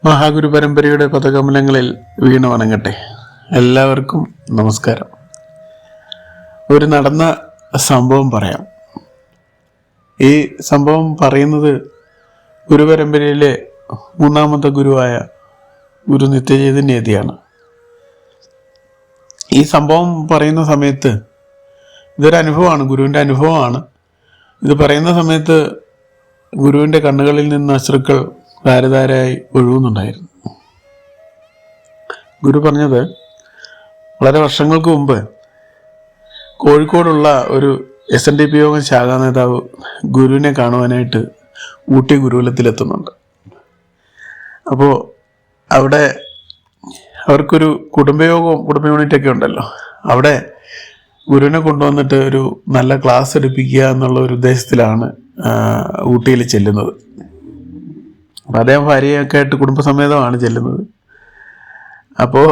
മഹാഗുരു പരമ്പരയുടെ പദകമലങ്ങളിൽ വീണു വണങ്ങട്ടെ. എല്ലാവർക്കും നമസ്കാരം. ഒരു നടന്ന സംഭവം പറയാം. ഈ സംഭവം പറയുന്നത് ഗുരുപരമ്പരയിലെ മൂന്നാമത്തെ ഗുരുവായ ഗുരു നിത്യചൈതന്യതിയാണ്. ഈ സംഭവം പറയുന്ന സമയത്ത് ഇതൊരു അനുഭവമാണ്, ഗുരുവിൻ്റെ അനുഭവമാണ്. ഇത് പറയുന്ന സമയത്ത് ഗുരുവിൻ്റെ കണ്ണുകളിൽ നിന്ന് അശ്രുക്കൾ ധാരധാരയായി ഒഴുകുന്നുണ്ടായിരുന്നു. ഗുരു പറഞ്ഞത്, വളരെ വർഷങ്ങൾക്ക് മുമ്പ് കോഴിക്കോടുള്ള ഒരു SNDP യോഗം ശാഖാ നേതാവ് ഗുരുവിനെ കാണുവാനായിട്ട് ഊട്ടി ഗുരുകുലത്തിലെത്തുന്നുണ്ട്. അപ്പോൾ അവിടെ അവർക്കൊരു കുടുംബ യൂണിറ്റൊക്കെ ഉണ്ടല്ലോ. അവിടെ ഗുരുവിനെ കൊണ്ടുവന്നിട്ട് ഒരു നല്ല ക്ലാസ് എടുപ്പിക്കുക എന്നുള്ള ഒരു ഉദ്ദേശത്തിലാണ് ഊട്ടിയിൽ ചെല്ലുന്നത്. അപ്പം അദ്ദേഹം ഭാര്യയൊക്കെ ആയിട്ട് കുടുംബസമേതമാണ് ചെല്ലുന്നത്. അപ്പോൾ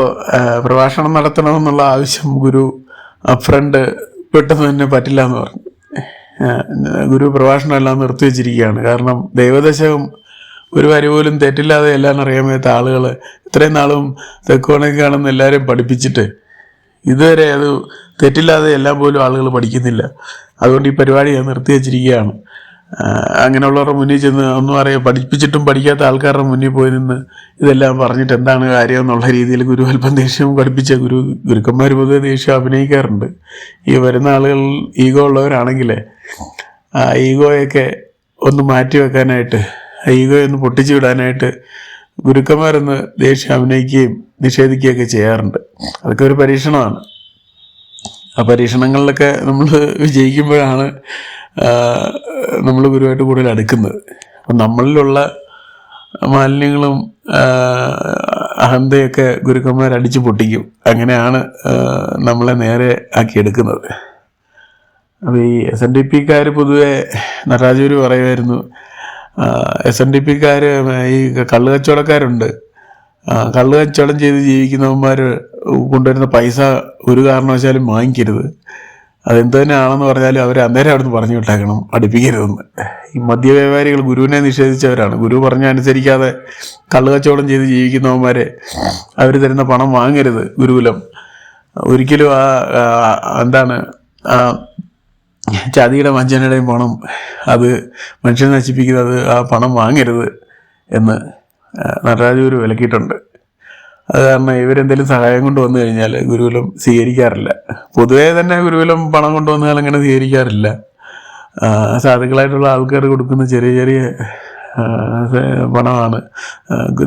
പ്രഭാഷണം നടത്തണമെന്നുള്ള ആവശ്യം ഗുരു ഫ്രണ്ട് പെട്ടെന്ന് തന്നെ പറ്റില്ല എന്ന് പറഞ്ഞു. ഗുരു പ്രഭാഷണം എല്ലാം നിർത്തി വെച്ചിരിക്കുകയാണ്. കാരണം ദൈവദശകം ഒരു വരി പോലും തെറ്റില്ലാതെ എല്ലാം അറിയാൻ മേത്ത ആളുകൾ ഇത്രയും നാളും തെക്കുവണക്ക് കാണുന്ന എല്ലാവരും പഠിപ്പിച്ചിട്ട് ഇതുവരെ അത് തെറ്റില്ലാതെ എല്ലാം പോലും ആളുകൾ പഠിക്കുന്നില്ല. അതുകൊണ്ട് ഈ പരിപാടി ഞാൻ നിർത്തി വെച്ചിരിക്കുകയാണ്. അങ്ങനെയുള്ളവരുടെ മുന്നിൽ ചെന്ന് ഒന്നും അറിയാം പഠിപ്പിച്ചിട്ടും പഠിക്കാത്ത ആൾക്കാരുടെ മുന്നിൽ പോയി നിന്ന് ഇതെല്ലാം പറഞ്ഞിട്ട് എന്താണ് കാര്യം എന്നുള്ള രീതിയിൽ ഗുരു അല്പം ദേഷ്യം പഠിപ്പിച്ച ഗുരുക്കന്മാർ പൊതുവെ ദേഷ്യം അഭിനയിക്കാറുണ്ട്. ഈ വരുന്ന ആളുകൾ ഈഗോ ഉള്ളവരാണെങ്കിൽ ആ ഈഗോയൊക്കെ ഒന്ന് മാറ്റി വെക്കാനായിട്ട്, ഈഗോ ഒന്ന് പൊട്ടിച്ചു വിടാനായിട്ട് ഗുരുക്കന്മാരൊന്ന് ദേഷ്യം അഭിനയിക്കുകയും നിഷേധിക്കുകയൊക്കെ ചെയ്യാറുണ്ട്. അതൊക്കെ ഒരു പരീക്ഷണമാണ്. ആ പരീക്ഷണങ്ങളിലൊക്കെ നമ്മൾ വിജയിക്കുമ്പോഴാണ് നമ്മൾ ഗുരുവായിട്ട് കൂടുതൽ അടുക്കുന്നത്. അപ്പം നമ്മളിലുള്ള മാലിന്യങ്ങളും അഹന്തയൊക്കെ ഗുരുക്കന്മാർ അടിച്ചു പൊട്ടിക്കും. അങ്ങനെയാണ് നമ്മളെ നേരെ ആക്കിയെടുക്കുന്നത്. അപ്പോൾ ഈ SNDPക്കാർ പൊതുവെ നടരാജഗുരു പറയുമായിരുന്നു, SNDPക്കാർ ഈ കള്ള് കച്ചവടക്കാരുണ്ട്, കള്ള് കച്ചവടം ചെയ്ത് ജീവിക്കുന്നവന്മാർ കൊണ്ടുവരുന്ന പൈസ ഒരു കാരണവശാലും വാങ്ങിക്കരുത്. അതെന്ത് തന്നെയാണെന്ന് പറഞ്ഞാലും അവർ അന്നേരം അവിടുന്ന് പറഞ്ഞു വിട്ടേക്കണം, അടുപ്പിക്കരുതെന്ന്. ഈ മദ്യവ്യാപാരികൾ ഗുരുവിനെ നിഷേധിച്ചവരാണ്. ഗുരു പറഞ്ഞ അനുസരിക്കാതെ കള്ളു കച്ചവടം ചെയ്ത് ജീവിക്കുന്നവന്മാരെ അവർ തരുന്ന പണം വാങ്ങരുത്. ഗുരുകുലം ഒരിക്കലും ചതിയുടെ വഞ്ചനയുടെയും പണം അത് മനുഷ്യനെ നശിപ്പിക്കുന്നത്, ആ പണം വാങ്ങരുത് എന്ന് നടരാജഗുരു വിലക്കിയിട്ടുണ്ട്. അത് കാരണം ഇവരെന്തെങ്കിലും സഹായം കൊണ്ട് വന്നു കഴിഞ്ഞാൽ ഗുരുകുലം സ്വീകരിക്കാറില്ല. പൊതുവേ തന്നെ ഗുരുകുലം പണം കൊണ്ടുവന്നാൽ അങ്ങനെ സ്വീകരിക്കാറില്ല. സാധുക്കളായിട്ടുള്ള ആൾക്കാർ കൊടുക്കുന്ന ചെറിയ ചെറിയ പണമാണ്,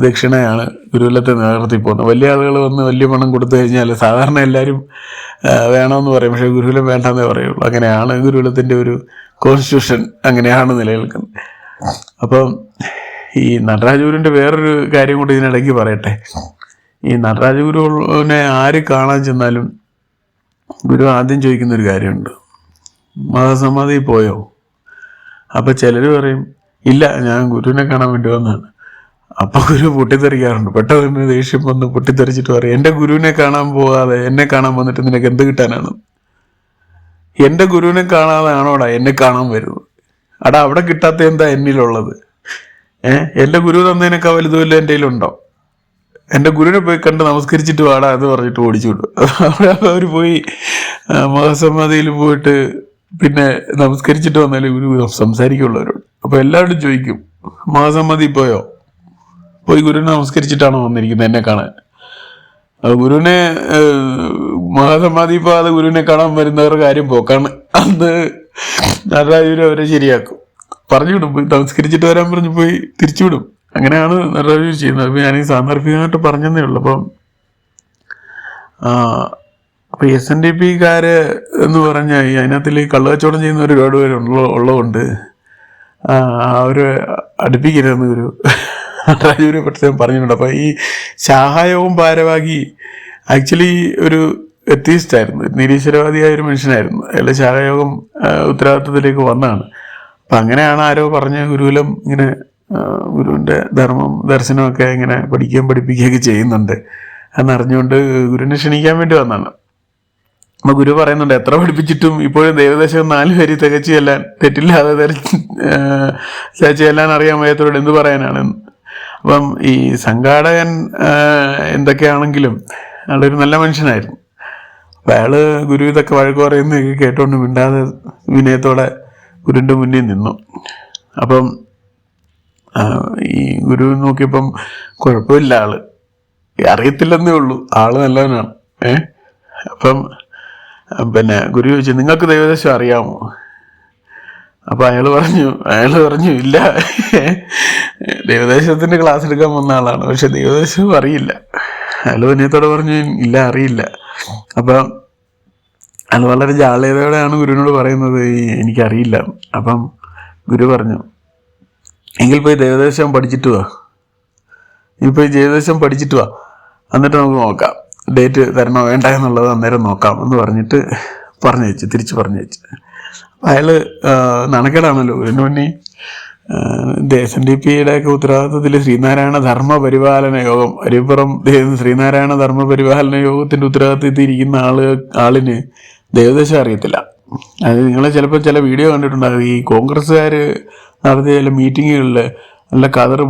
ദക്ഷിണയാണ് ഗുരുകുലത്തെ നിലനിർത്തി പോകുന്നത്. വലിയ ആളുകൾ വന്ന് വലിയ പണം കൊടുത്തു കഴിഞ്ഞാൽ സാധാരണ എല്ലാവരും വേണമെന്ന് പറയും, പക്ഷേ ഗുരുകുലം വേണ്ടെന്നേ പറയുള്ളൂ. അങ്ങനെയാണ് ഗുരുകുലത്തിൻ്റെ ഒരു കോൺസ്റ്റിറ്റ്യൂഷൻ, അങ്ങനെയാണ് നിലനിൽക്കുന്നത്. അപ്പം ഈ നടരാജഗുരുവിൻ്റെ വേറൊരു കാര്യം കൂടി ഇതിനിടയ്ക്ക് പറയട്ടെ. ഈ നടരാജഗുരുവിനെ ആര് കാണാൻ ചെന്നാലും ഗുരു ആദ്യം ചോദിക്കുന്നൊരു കാര്യമുണ്ട്, മഹാസമാധി പോയോ? അപ്പം ചിലർ പറയും, ഇല്ല, ഞാൻ ഗുരുവിനെ കാണാൻ വേണ്ടി വന്നതാണ്. അപ്പം ഗുരു പൊട്ടിത്തെറിക്കാറുണ്ട്. പെട്ടെന്ന് ദേഷ്യം വന്ന് പൊട്ടിത്തെറിച്ചിട്ട് പറയും, എൻ്റെ ഗുരുവിനെ കാണാൻ പോകാതെ എന്നെ കാണാൻ വന്നിട്ട് നിനക്ക് എന്ത് കിട്ടാനാണ്? എൻ്റെ ഗുരുവിനെ കാണാതെ ആണോടാ എന്നെ കാണാൻ വരുന്നത്? അടാ, അവിടെ കിട്ടാത്ത എന്താ എന്നിലുള്ളത്? എൻ്റെ ഗുരു തന്നതിനൊക്കെ വലുതുമില്ല എൻ്റെ കയ്യിലുണ്ടോ? എൻ്റെ ഗുരുവിനെ പോയി കണ്ട് നമസ്കരിച്ചിട്ട് വാടാ എന്ന് പറഞ്ഞിട്ട് ഓടിച്ചു വിടും. അവർ പോയി മഹാസമാധിയിൽ പോയിട്ട് പിന്നെ നമസ്കരിച്ചിട്ട് വന്നാലേ ഗുരു സംസാരിക്കുള്ളവരോട്. അപ്പോൾ എല്ലാവരും ചോദിക്കും, മഹാസമാധി പോയോ? പോയി ഗുരുവിനെ നമസ്കരിച്ചിട്ടാണോ വന്നിരിക്കുന്നത് എന്നെ കാണാൻ? ഗുരുവിനെ മഹാസമാധി പോകാതെ ഗുരുവിനെ കാണാൻ വരുന്നവരുടെ കാര്യം പോക്കാണ്. അന്ന് നടരാജഗുരു അവരെ ശരിയാക്കും, പറഞ്ഞു വിടും. പോയി നമസ്കരിച്ചിട്ട് വരാൻ പറഞ്ഞ് പോയി തിരിച്ചു വിടും. അങ്ങനെയാണ് നടരാജഗുരു ചെയ്യുന്നത്. അപ്പോൾ ഞാനീ സാന്ദർഭികമായിട്ട് പറഞ്ഞതേ ഉള്ളൂ. അപ്പം SNDPക്കാർ എന്ന് പറഞ്ഞാൽ അതിനകത്തിൽ ഈ കള്ളുകച്ചവടം ചെയ്യുന്ന ഒരുപാട് പേര് ഉള്ളതുകൊണ്ട് അവർ അടുപ്പിക്കരുതെന്ന് ഗുരു നടരാജഗുരു പ്രത്യേകം പറഞ്ഞിട്ടുണ്ട്. അപ്പോൾ ഈ ശാഖായോഗം ഭാരവാഹി ആക്ച്വലി ഒരു എത്തീസ്റ്റായിരുന്നു, നിരീശ്വരവാദിയായ ഒരു മനുഷ്യനായിരുന്നു. അയാൾ ശാഖായോഗം ഉത്തരവാദിത്വത്തിലേക്ക് വന്നതാണ്. അപ്പം അങ്ങനെയാണ് ആരോ പറഞ്ഞ് ഗുരുകുലം ഇങ്ങനെ ഗുരുവിൻ്റെ ധർമ്മം ദർശനമൊക്കെ ഇങ്ങനെ പഠിപ്പിക്കുകയൊക്കെ ചെയ്യുന്നുണ്ട് എന്നറിഞ്ഞുകൊണ്ട് ഗുരുവിനെ ക്ഷണിക്കാൻ വേണ്ടി വന്നതാണ്. അപ്പോൾ ഗുരു പറയുന്നുണ്ട്, എത്ര പഠിപ്പിച്ചിട്ടും ഇപ്പോഴും ദൈവദശകം 4 വരി തികച്ചു ചെല്ലാൻ, തെറ്റില്ലാതെ ചെല്ലാൻ അറിയാൻ വയ്യാത്തവരോട് എന്ത് പറയാനാണ്? അപ്പം ഈ സംഘാടകൻ എന്തൊക്കെയാണെങ്കിലും അയാളൊരു നല്ല മനുഷ്യനായിരുന്നു. അപ്പം അയാൾ ഗുരു ഇതൊക്കെ വഴക്ക് പറയുന്നതൊക്കെ കേട്ടോണ്ട് മിണ്ടാതെ വിനയത്തോടെ ഗുരുവിൻ്റെ മുന്നിൽ നിന്നു. അപ്പം ഈ ഗുരു നോക്കിയപ്പം കുഴപ്പമില്ല, ആള് അറിയത്തില്ലെന്നേ ഉള്ളൂ, ആള് നല്ലവനാണ്. അപ്പം പിന്നെ ഗുരു ചോദിച്ചു, നിങ്ങൾക്ക് ദൈവദേശം അറിയാമോ? അപ്പം അയാൾ പറഞ്ഞു ഇല്ല, ദൈവദേശത്തിൻ്റെ ക്ലാസ് എടുക്കാൻ വന്ന ആളാണ്, പക്ഷെ ദൈവദേശവും അറിയില്ല. അയാൾ വിനയത്തോടെ പറഞ്ഞു ഇല്ല, അറിയില്ല. അപ്പം അയാൾ വളരെ ജാള്യതയോടെയാണ് ഗുരുവിനോട് പറയുന്നത് എനിക്കറിയില്ല. അപ്പം ഗുരു പറഞ്ഞു, എങ്കിൽ പോയി ദേവദേശം പഠിച്ചിട്ട് വാ, ഇപ്പോൾ ഈ ദേവദേശം പഠിച്ചിട്ട് വാ, എന്നിട്ട് നമുക്ക് നോക്കാം, ഡേറ്റ് തരണോ വേണ്ട എന്നുള്ളത് അന്നേരം നോക്കാം എന്ന് പറഞ്ഞിട്ട് തിരിച്ച് പറഞ്ഞു വെച്ച്. അയാൾ നാണക്കേടാണല്ലോ ഗുരുവിന് മുന്നേ. SNDPയുടെ ഒക്കെ ഉത്തരവാദിത്വത്തിൽ ശ്രീനാരായണ ധർമ്മ പരിപാലന യോഗം, അരിപ്പുറം ശ്രീനാരായണ ധർമ്മ പരിപാലന യോഗത്തിൻ്റെ ഉത്തരവാദിത്വത്തിൽ ഇരിക്കുന്ന ആളിന് ദേവദേശം അറിയത്തില്ല. അത് നിങ്ങൾ ചിലപ്പോൾ ചില വീഡിയോ കണ്ടിട്ടുണ്ടാകും, ഈ കോൺഗ്രസ്സുകാർ നടത്തിയ ചില മീറ്റിങ്ങുകളിൽ നല്ല കതറ്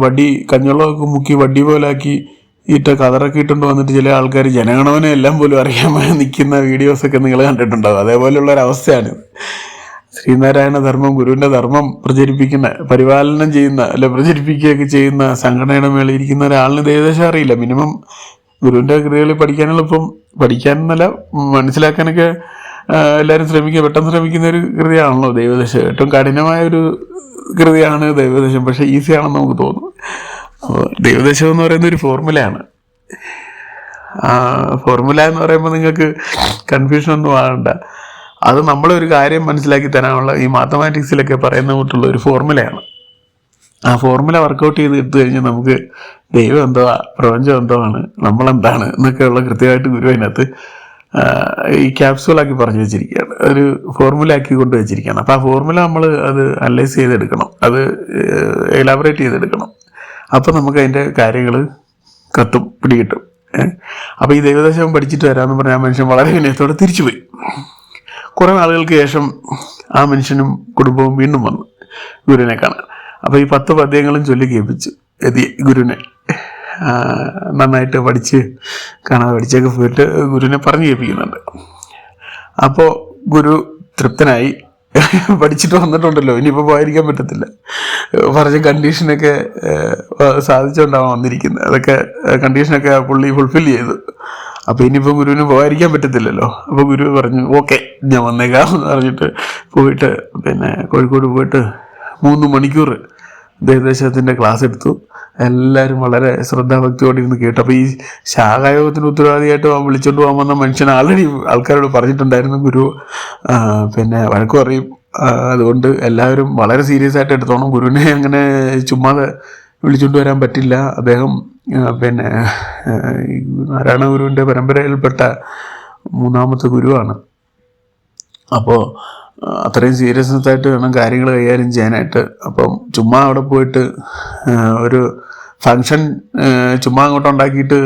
കഞ്ഞവെള്ളമൊക്കെ മുക്കി വടി പോലാക്കി കതറൊക്കെ ഇട്ടുകൊണ്ട് വന്നിട്ട് ചില ആൾക്കാർ ജനഗണമനെ എല്ലാം പോലും അറിയാൻ നിൽക്കുന്ന വീഡിയോസൊക്കെ നിങ്ങൾ കണ്ടിട്ടുണ്ടാകും. അതേപോലെയുള്ളൊരവസ്ഥയാണ്. ശ്രീനാരായണ ധർമ്മം, ഗുരുവിൻ്റെ ധർമ്മം പരിപാലനം ചെയ്യുന്ന പ്രചരിപ്പിക്കുകയൊക്കെ ചെയ്യുന്ന സംഘടനയുടെ മേളിൽ ഇരിക്കുന്ന ഒരാളിന് ദേവദേശം അറിയില്ല. മിനിമം ഗുരുവിൻ്റെ കൃതികളിൽ പഠിക്കാനെന്നല്ല മനസ്സിലാക്കാനൊക്കെ എല്ലാവരും പെട്ടെന്ന് ശ്രമിക്കുന്ന ഒരു കൃതിയാണല്ലോ ദൈവദേശം. ഏറ്റവും കഠിനമായൊരു കൃതിയാണ് ദൈവദേശം, പക്ഷേ ഈസിയാണെന്ന് നമുക്ക് തോന്നും. അപ്പോൾ ദൈവദേശം എന്ന് പറയുന്ന ഒരു ഫോർമുലയാണ്. ഫോർമുല എന്ന് പറയുമ്പോൾ നിങ്ങൾക്ക് കൺഫ്യൂഷൻ ഒന്നും ആകണ്ട. അത് നമ്മളൊരു കാര്യം മനസ്സിലാക്കി തരാനുള്ള ഈ മാത്തമാറ്റിക്സിലൊക്കെ പറയുന്ന കൂട്ടുള്ള ഒരു ഫോർമുലയാണ്. ആ ഫോർമുല വർക്കൗട്ട് ചെയ്ത് എടുത്തു കഴിഞ്ഞാൽ നമുക്ക് ദൈവം എന്തോ, പ്രപഞ്ചം എന്തോ ആണ്, നമ്മളെന്താണ് എന്നൊക്കെയുള്ള കൃത്യമായിട്ട് ഗുരു അതിനകത്ത് ഈ ക്യാപ്സൂളാക്കി പറഞ്ഞു വെച്ചിരിക്കുകയാണ്, ഒരു ഫോർമുല ആക്കി കൊണ്ട് വെച്ചിരിക്കുകയാണ്. അപ്പോൾ ആ ഫോർമുല നമ്മൾ അത് അനലൈസ് ചെയ്തെടുക്കണം, അത് എലാബറേറ്റ് ചെയ്തെടുക്കണം. അപ്പോൾ നമുക്ക് അതിൻ്റെ കാര്യങ്ങൾ പിടികിട്ടും. അപ്പോൾ ഈ ദൈവദേശം പഠിച്ചിട്ട് വരാമെന്ന് പറഞ്ഞാൽ ആ മനുഷ്യൻ വളരെ വിനയത്തോടെ തിരിച്ചുപോയി. കുറേ നാളുകൾക്ക് ശേഷം ആ മനുഷ്യനും കുടുംബവും വീണ്ടും വന്നു ഗുരുവിനെ കാണാൻ. അപ്പോൾ ഈ 10 പദ്യങ്ങളും ചൊല്ലി കേൾപ്പിച്ചു ഗുരുവിനെ. നന്നായിട്ട് കാണാതെ പഠിച്ചൊക്കെ പോയിട്ട് ഗുരുവിനെ പറഞ്ഞു കേൾപ്പിക്കുന്നുണ്ട്. അപ്പോൾ ഗുരു തൃപ്തനായി, പഠിച്ചിട്ട് വന്നിട്ടുണ്ടല്ലോ, ഇനിയിപ്പോൾ പോയിരിക്കാൻ പറ്റത്തില്ല, പറഞ്ഞ കണ്ടീഷനൊക്കെ സാധിച്ചുകൊണ്ടാണ് വന്നിരിക്കുന്നത്. അതൊക്കെ കണ്ടീഷനൊക്കെ പുള്ളി ഫുൾഫിൽ ചെയ്തു. അപ്പോൾ ഇനിയിപ്പോൾ ഗുരുവിന് പോകാതിരിക്കാൻ പറ്റത്തില്ലല്ലോ. അപ്പോൾ ഗുരു പറഞ്ഞു ഓക്കെ ഞാൻ വന്നേക്കാം എന്ന് പറഞ്ഞിട്ട് പോയിട്ട് കോഴിക്കോട് പോയിട്ട് 3 മണിക്കൂർ ദേവദേശത്തിൻ്റെ ക്ലാസ് എടുത്തു. എല്ലാവരും വളരെ ശ്രദ്ധാഭക്തിയോടെ ഇരുന്ന് കേട്ടു. അപ്പോൾ ഈ ശാഖായോഗത്തിന് ഉത്തരവാദിയായിട്ട് വിളിച്ചോണ്ട് പോകാൻ വന്ന മനുഷ്യൻ ആൾറെഡി ആൾക്കാരോട് പറഞ്ഞിട്ടുണ്ടായിരുന്നു ഗുരു വഴക്ക് പറയും, അതുകൊണ്ട് എല്ലാവരും വളരെ സീരിയസ് ആയിട്ട് എടുത്തോണം. ഗുരുവിനെ അങ്ങനെ ചുമ്മാതെ വിളിച്ചുകൊണ്ട് വരാൻ പറ്റില്ല. അദ്ദേഹം നാരായണ ഗുരുവിൻ്റെ പരമ്പരയിൽപ്പെട്ട 3ാമത്തെ ഗുരുവാണ്. അപ്പോൾ അത്രയും സീരിയസ്നെസ് ആയിട്ട് വേണം കാര്യങ്ങൾ കൈകാര്യം ചെയ്യാനായിട്ട്. അപ്പം ചുമ്മാ അവിടെ പോയിട്ട് ഒരു ഫങ്ഷൻ ചുമ്മാ അങ്ങോട്ട് ഉണ്ടാക്കിയിട്ട്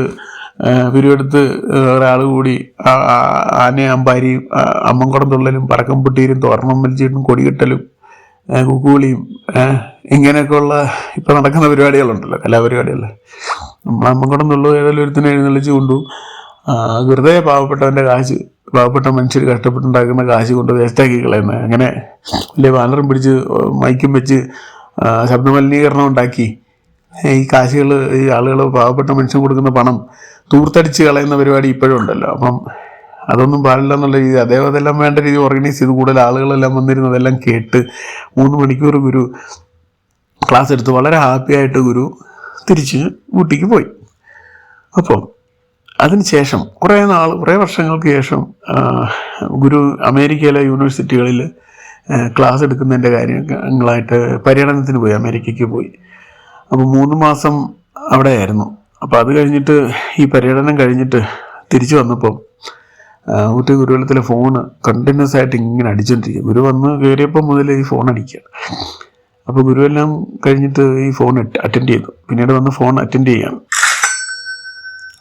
പിരിവെടുത്ത് ഒരാൾ കൂടി ആനയും അമ്പാരിയും അമ്മൻകുടം തുള്ളലും പടക്കം പൊട്ടിയും തോരണം വലിച്ചിട്ടും കൊടികെട്ടലും കുക്കുവിളിയും ഇങ്ങനെയൊക്കെയുള്ള ഇപ്പോൾ നടക്കുന്ന പരിപാടികളുണ്ടല്ലോ, കലാപരിപാടികൾ. നമ്മൾ അമ്മൻകുടം തുള്ളു ഏതെങ്കിലും ഒരുത്തിനെ എഴുന്നള്ളിച്ച് കൊണ്ടു വെറുതെ പാവപ്പെട്ട മനുഷ്യർ കഷ്ടപ്പെട്ടുണ്ടാക്കുന്ന കാശ് കൊണ്ട് വേസ്റ്റാക്കി കളയുന്നത്. അങ്ങനെ വലിയ ബാനറും പിടിച്ച് മൈക്കും വെച്ച് ശബ്ദമലിനീകരണം ഉണ്ടാക്കി ഈ കാശുകൾ, ഈ ആളുകൾ പാവപ്പെട്ട മനുഷ്യൻ കൊടുക്കുന്ന പണം തൂർത്തടിച്ച് കളയുന്ന പരിപാടി ഇപ്പോഴും ഉണ്ടല്ലോ. അപ്പം അതൊന്നും പാടില്ല എന്നുള്ള രീതി അതെല്ലാം വേണ്ട രീതി ഓർഗനൈസ് ചെയ്ത് കൂടുതൽ ആളുകളെല്ലാം വന്നിരുന്നതെല്ലാം കേട്ട് 3 മണിക്കൂർ ഗുരു ക്ലാസ് എടുത്ത് വളരെ ഹാപ്പിയായിട്ട് ഗുരു തിരിച്ച് ഊട്ടിക്ക് പോയി. അപ്പോൾ അതിനുശേഷം കുറേ വർഷങ്ങൾക്ക് ശേഷം ഗുരു അമേരിക്കയിലെ യൂണിവേഴ്സിറ്റികളിൽ ക്ലാസ് എടുക്കുന്നതിൻ്റെ കാര്യങ്ങളായിട്ട് പര്യടനത്തിന് പോയി, അമേരിക്കയ്ക്ക് പോയി. അപ്പോൾ 3 മാസം അവിടെ ആയിരുന്നു. അപ്പോൾ അത് കഴിഞ്ഞിട്ട് ഈ പര്യടനം കഴിഞ്ഞിട്ട് തിരിച്ചു വന്നപ്പോൾ ഊട്ടി ഗുരുകുലത്തിലെ ഫോണ് കണ്ടിന്യൂസ് ആയിട്ട് ഇങ്ങനെ അടിച്ചുകൊണ്ടിരിക്കുക. ഗുരു വന്ന് കയറിയപ്പോൾ മുതൽ ഈ ഫോൺ അടിക്കുക. അപ്പോൾ ഗുരു എല്ലാം കഴിഞ്ഞിട്ട് ഈ ഫോൺ അറ്റൻഡ് ചെയ്തു. പിന്നീട് വന്ന് ഫോൺ അറ്റൻഡ് ചെയ്യാണ്.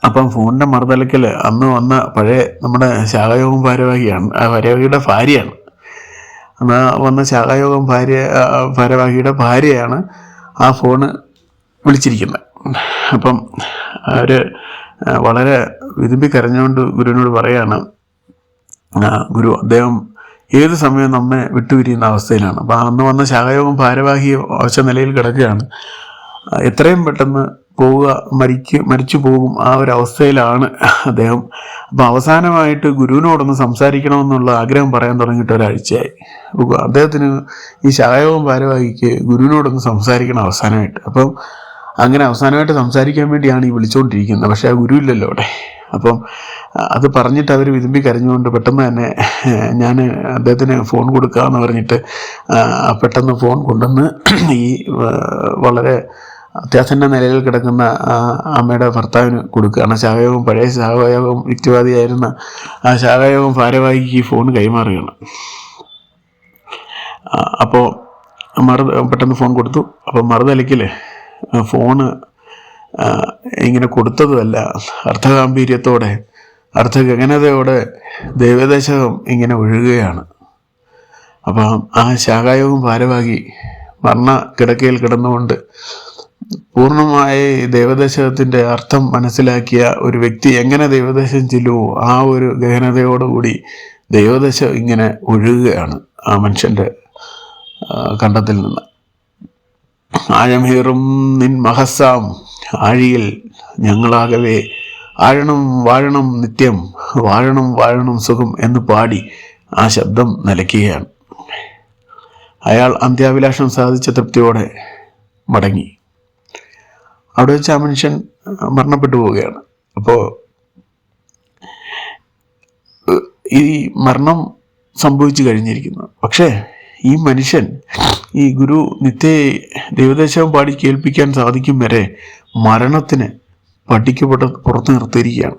അപ്പം ഫോണിൻ്റെ മറുതലക്കൽ അന്ന് വന്ന പഴയ നമ്മുടെ ശാഖായോഗം ഭാരവാഹിയാണ്, ആ ഭാരവാഹിയുടെ ഭാര്യയാണ്. അന്ന് വന്ന ശാഖായോഗം ഭാരവാഹിയുടെ ഭാര്യയാണ് ആ ഫോണ് വിളിച്ചിരിക്കുന്നത്. അപ്പം അവർ വളരെ വിതുമ്പി കരഞ്ഞുകൊണ്ട് ഗുരുവിനോട് പറയാണ്, ഗുരു അദ്ദേഹം ഏത് സമയം നമ്മെ വിട്ടുപിരിയുന്ന അവസ്ഥയിലാണ്. അപ്പം അന്ന് വന്ന ശാഖയോഗം ഭാരവാഹി അവശ നിലയിൽ കിടക്കുകയാണ്. എത്രയും പെട്ടെന്ന് പോവുക, മരിച്ചു പോകും ആ ഒരു അവസ്ഥയിലാണ് അദ്ദേഹം. അപ്പം അവസാനമായിട്ട് ഗുരുവിനോടൊന്ന് സംസാരിക്കണമെന്നുള്ള ആഗ്രഹം പറയാൻ തുടങ്ങിയിട്ട് ഒരാഴ്ചയായി. അദ്ദേഹത്തിന് ഈ ശാഖയോഗം ഭാരവാഹിക്ക് ഗുരുവിനോടൊന്ന് സംസാരിക്കണം അവസാനമായിട്ട്. അപ്പം അങ്ങനെ അവസാനമായിട്ട് സംസാരിക്കാൻ വേണ്ടിയാണ് ഈ വിളിച്ചുകൊണ്ടിരിക്കുന്നത്. പക്ഷേ ആ ഗുരു ഇല്ലല്ലോ അവിടെ. അപ്പം അത് പറഞ്ഞിട്ട് അവർ വിതുമ്പി കരഞ്ഞുകൊണ്ട് പെട്ടെന്ന് തന്നെ ഞാൻ അദ്ദേഹത്തിന് ഫോൺ കൊടുക്കാമെന്ന് പറഞ്ഞിട്ട് പെട്ടെന്ന് ഫോൺ കൊണ്ടുവന്ന് ഈ വളരെ അത്യാസന്ന നിലയിൽ കിടക്കുന്ന അമ്മയുടെ ഭർത്താവിന് കൊടുക്കുകയാണ്. ശാഖയോഗം, പഴയ ശാഖയോഗം യുക്തിവാദിയായിരുന്ന ആ ശാഖയോഗം ഭാരവാഹിക്ക് ഈ ഫോൺ കൈമാറുകയാണ്. അപ്പോൾ പെട്ടെന്ന് ഫോൺ കൊടുത്തു. അപ്പം മറുതലയ്ക്കിൽ ഫോണ് ഇങ്ങനെ കൊടുത്തതുമല്ല, അർത്ഥഗാംഭീര്യത്തോടെ, അർത്ഥഗഹനതയോടെ ദൈവദശകം ഇങ്ങനെ ഒഴുകുകയാണ്. അപ്പം ആ ശാഖയോഗം ഭാരവാഹി മരണ കിടക്കയിൽ കിടന്നുകൊണ്ട് പൂർണ്ണമായ ദൈവദശകത്തിൻ്റെ അർത്ഥം മനസ്സിലാക്കിയ ഒരു വ്യക്തി എങ്ങനെ ദൈവദശം ചെല്ലുമോ ആ ഒരു ഗഹനതയോടുകൂടി ദൈവദശം ഇങ്ങനെ ഒഴുകുകയാണ് ആ മനുഷ്യൻ്റെ കണ്ടത്തിൽ നിന്ന്. ആഴമേറും നിൻ മഹസ്സാം ആഴിയിൽ ഞങ്ങളാകവേ ആഴണം വാഴണം നിത്യം, വാഴണം വാഴണം സുഖം എന്ന് പാടി ആ ശബ്ദം നിലയ്ക്കുകയാണ്. അയാൾ അന്ത്യാഭിലാഷം സാധിച്ച തൃപ്തിയോടെ മടങ്ങി. അവിടെ വെച്ച് ആ മനുഷ്യൻ മരണപ്പെട്ടു പോവുകയാണ്. അപ്പോൾ ഈ മരണം സംഭവിച്ചു കഴിഞ്ഞിരിക്കുന്നു. പക്ഷേ ഈ മനുഷ്യൻ ഈ ഗുരു നിത്യ ദൈവദശകം പാടി കേൾപ്പിക്കാൻ സാധിക്കും വരെ മരണത്തിന് പട്ടിക്ക് പുറത്ത് നിർത്തിയിരിക്കുകയാണ്.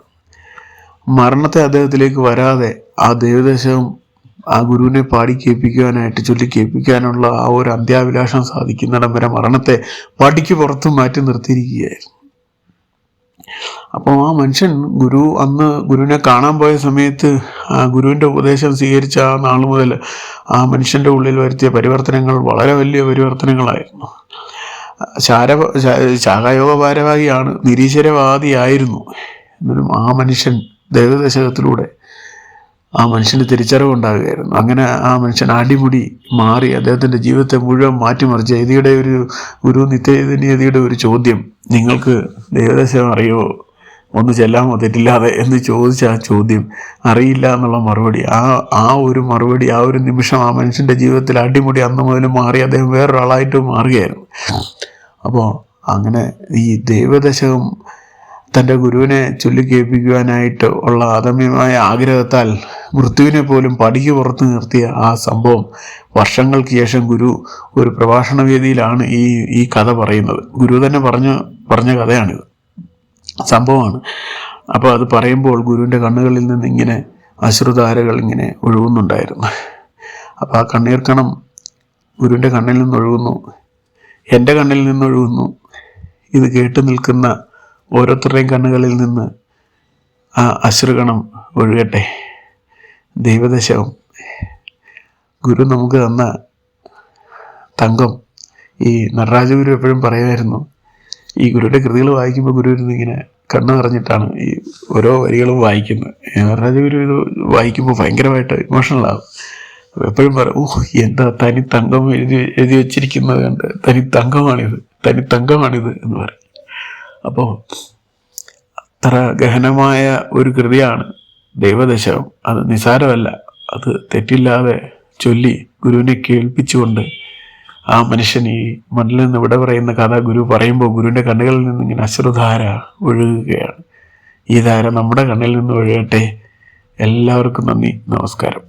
മരണത്തെ അദ്ദേഹത്തിലേക്ക് വരാതെ ആ ദൈവദശകം ആ ഗുരുവിനെ പാടി കേൾപ്പിക്കുവാനായിട്ട് ചൊല്ലി കേൾപ്പിക്കാനുള്ള ആ ഒരു അന്ത്യാഭിലാഷം സാധിക്കുന്നിടം വരെ മരണത്തെ പടിക്ക് പുറത്ത് മാറ്റി നിർത്തിയിരിക്കുകയായിരുന്നു. അപ്പോൾ ആ മനുഷ്യൻ അന്ന് ഗുരുവിനെ കാണാൻ പോയ സമയത്ത് ആ ഗുരുവിൻ്റെ ഉപദേശം സ്വീകരിച്ച ആ നാൾ മുതൽ ആ മനുഷ്യൻ്റെ ഉള്ളിൽ വരുത്തിയ പരിവർത്തനങ്ങൾ വളരെ വലിയ പരിവർത്തനങ്ങളായിരുന്നു. ശാഖയോഗ ഭാരവാഹിയാണ്, നിരീശ്വരവാദിയായിരുന്നു. എന്നാലും ആ മനുഷ്യൻ ദൈവദശകത്തിലൂടെ ആ മനുഷ്യന് തിരിച്ചറിവുണ്ടാകുകയായിരുന്നു. അങ്ങനെ ആ മനുഷ്യൻ അടിമുടി മാറി അദ്ദേഹത്തിൻ്റെ ജീവിതത്തെ മുഴുവൻ മാറ്റിമറിച്ച് യതിയുടെ ഒരു നിത്യചൈതന്യതയുടെ ഒരു ചോദ്യം, നിങ്ങൾക്ക് ദൈവദശകം അറിയുമോ, ഒന്ന് ചെല്ലാമോ തെറ്റില്ലാതെ എന്ന് ചോദിച്ച ആ ചോദ്യം, അറിയില്ല എന്നുള്ള മറുപടി, ആ ഒരു മറുപടി, ആ ഒരു നിമിഷം ആ മനുഷ്യൻ്റെ ജീവിതത്തിൽ അടിമുടി അന്ന് മുതൽ മാറി അദ്ദേഹം വേറൊരാളായിട്ട് മാറുകയായിരുന്നു. അപ്പോൾ അങ്ങനെ ഈ ദൈവദശകം തൻ്റെ ഗുരുവിനെ ചൊല്ലിക്കേൾപ്പിക്കുവാനായിട്ട് ഉള്ള അദമ്യമായ ആഗ്രഹത്താൽ മൃത്യുവിനെ പോലും പടിക്ക് പുറത്ത് നിർത്തിയ ആ സംഭവം വർഷങ്ങൾക്ക് ശേഷം ഗുരു ഒരു പ്രഭാഷണ വേദിയിലാണ് ഈ കഥ പറയുന്നത്. ഗുരു തന്നെ പറഞ്ഞ കഥയാണിത്, സംഭവമാണ്. അപ്പോൾ അത് പറയുമ്പോൾ ഗുരുവിൻ്റെ കണ്ണുകളിൽ നിന്ന് ഇങ്ങനെ അശ്രുധാരകൾ ഇങ്ങനെ ഒഴുകുന്നുണ്ടായിരുന്നു. അപ്പോൾ ആ കണ്ണീർ കണം ഗുരുവിൻ്റെ കണ്ണിൽ നിന്നൊഴുകുന്നു, എൻ്റെ കണ്ണിൽ നിന്നൊഴുകുന്നു. ഇത് കേട്ട് നിൽക്കുന്ന ഓരോരുത്തരുടെയും കണ്ണുകളിൽ നിന്ന് ആ അശ്രുകണം ഒഴുകട്ടെ. ദൈവദശകം ഗുരു നമുക്ക് തന്ന തങ്കം. ഈ നടരാജഗുരു എപ്പോഴും പറയുമായിരുന്നു, ഈ ഗുരുവിൻ്റെ കൃതികൾ വായിക്കുമ്പോൾ ഗുരു ഇരുന്ന് ഇങ്ങനെ കണ്ണ് നിറഞ്ഞിട്ടാണ് ഈ ഓരോ വരികളും വായിക്കുന്നത്. നടരാജഗുരു ഇത് വായിക്കുമ്പോൾ ഭയങ്കരമായിട്ട് ഇമോഷണലാകും. എപ്പോഴും പറയും, എന്താ തനി തങ്കം എഴുതി വെച്ചിരിക്കുന്നത് കണ്ട്, തനി തങ്കമാണിത് എന്ന് പറയും. അപ്പോൾ അത്ര ഗഹനമായ ഒരു കൃതിയാണ് ദൈവദശകം. അത് നിസാരമല്ല. അത് തെറ്റില്ലാതെ ചൊല്ലി ഗുരുവിനെ കേൾപ്പിച്ചുകൊണ്ട് ആ മനുഷ്യൻ ഈ മണ്ണിൽ നിന്ന് വിട പറയുന്ന കഥ ഗുരു പറയുമ്പോൾ ഗുരുവിൻ്റെ കണ്ണുകളിൽ നിന്ന് ഇങ്ങനെ അശ്രുധാര ഒഴുകുകയാണ്. ഈ ധാര നമ്മുടെ കണ്ണിൽ നിന്ന് ഒഴുകട്ടെ. എല്ലാവർക്കും നന്ദി, നമസ്കാരം.